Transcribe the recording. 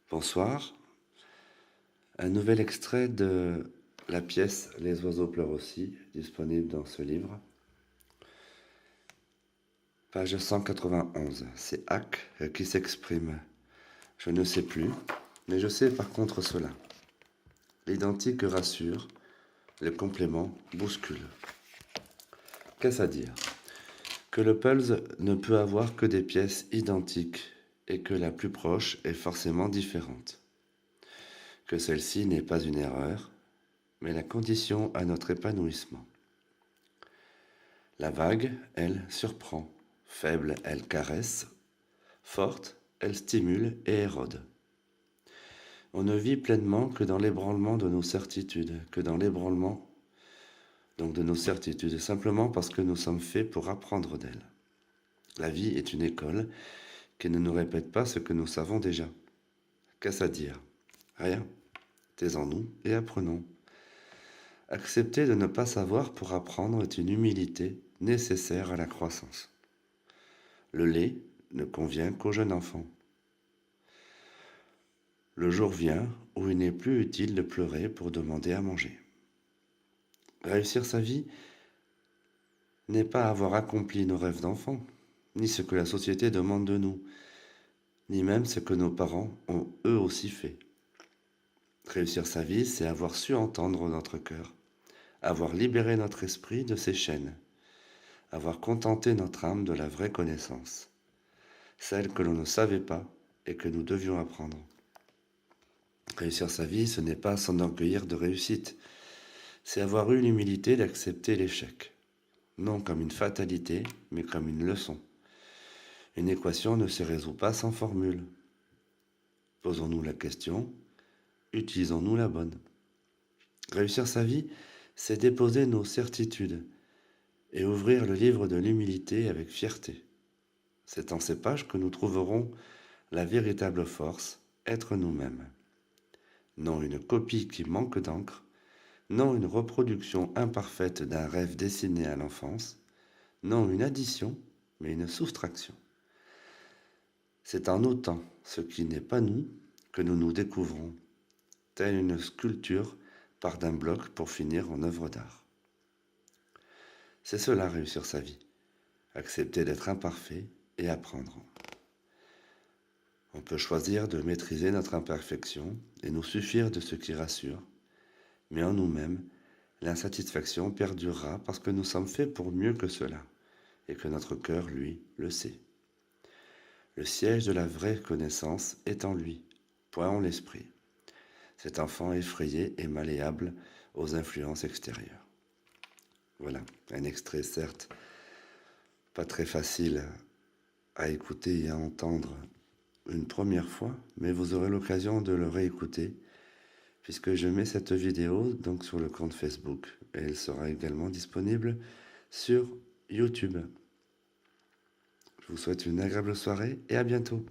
Bonsoir. Un nouvel extrait de la pièce Les oiseaux pleurent aussi, disponible dans ce livre. Page 191. C'est Hack qui s'exprime. Je ne sais plus, mais je sais par contre cela. L'identique rassure, le complément bouscule. Qu'est-ce à dire? Que le puzzle ne peut avoir que des pièces identiques et que la plus proche est forcément différente. Que celle-ci n'est pas une erreur, mais la condition à notre épanouissement. La vague, elle, surprend. Faible, elle caresse. Forte, elle stimule et érode. On ne vit pleinement que dans l'ébranlement de nos certitudes, que dans l'ébranlement donc de nos certitudes, simplement parce que nous sommes faits pour apprendre d'elles. La vie est une école qui ne nous répète pas ce que nous savons déjà. Qu'est-ce à dire? Rien. Taisons-nous et apprenons. Accepter de ne pas savoir pour apprendre est une humilité nécessaire à la croissance. Le lait ne convient qu'aux jeunes enfants. Le jour vient où il n'est plus utile de pleurer pour demander à manger. Réussir sa vie n'est pas avoir accompli nos rêves d'enfant, ni ce que la société demande de nous, ni même ce que nos parents ont eux aussi fait. Réussir sa vie, c'est avoir su entendre notre cœur, avoir libéré notre esprit de ses chaînes, avoir contenté notre âme de la vraie connaissance, celle que l'on ne savait pas et que nous devions apprendre. Réussir sa vie, ce n'est pas s'enorgueillir de réussite, c'est avoir eu l'humilité d'accepter l'échec, non comme une fatalité, mais comme une leçon. Une équation ne se résout pas sans formule. Posons-nous la question, utilisons-nous la bonne? Réussir sa vie, c'est déposer nos certitudes et ouvrir le livre de l'humilité avec fierté. C'est en ces pages que nous trouverons la véritable force, être nous-mêmes. Non une copie qui manque d'encre, non une reproduction imparfaite d'un rêve dessiné à l'enfance, non une addition, mais une soustraction. C'est en notant ce qui n'est pas nous que nous nous découvrons, telle une sculpture part d'un bloc pour finir en œuvre d'art. C'est cela réussir sa vie, accepter d'être imparfait et apprendre. On peut choisir de maîtriser notre imperfection et nous suffire de ce qui rassure, mais en nous-mêmes, l'insatisfaction perdurera parce que nous sommes faits pour mieux que cela, et que notre cœur, lui, le sait. Le siège de la vraie connaissance est en lui, point en l'esprit. Cet enfant effrayé et malléable aux influences extérieures. Voilà, un extrait certes pas très facile à écouter et à entendre une première fois, mais vous aurez l'occasion de le réécouter puisque je mets cette vidéo donc sur le compte Facebook et elle sera également disponible sur YouTube. Je vous souhaite une agréable soirée et à bientôt.